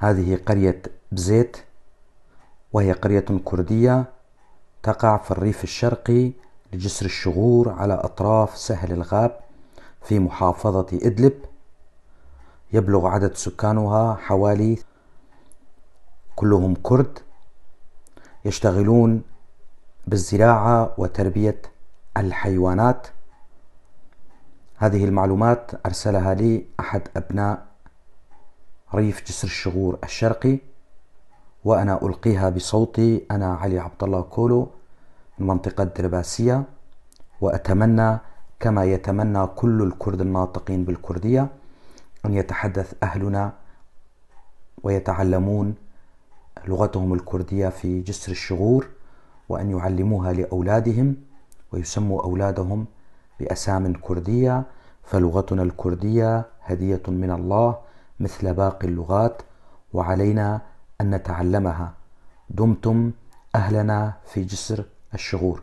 هذه قرية بزيت، وهي قرية كردية تقع في الريف الشرقي لجسر الشغور على أطراف سهل الغاب في محافظة إدلب. يبلغ عدد سكانها حوالي كلهم كرد، يشتغلون بالزراعة وتربية الحيوانات. هذه المعلومات أرسلها لي أحد أبناء ريف جسر الشغور الشرقي، وأنا ألقيها بصوتي. أنا علي عبد الله كولو من منطقة درباسية، وأتمنى كما يتمنى كل الكرد الناطقين بالكردية أن يتحدث أهلنا ويتعلمون لغتهم الكردية في جسر الشغور، وأن يعلموها لأولادهم ويسموا أولادهم بأسام كردية، فلغتنا الكردية هدية من الله مثل باقي اللغات، وعلينا أن نتعلمها. دمتم أهلنا في جسر الشغور.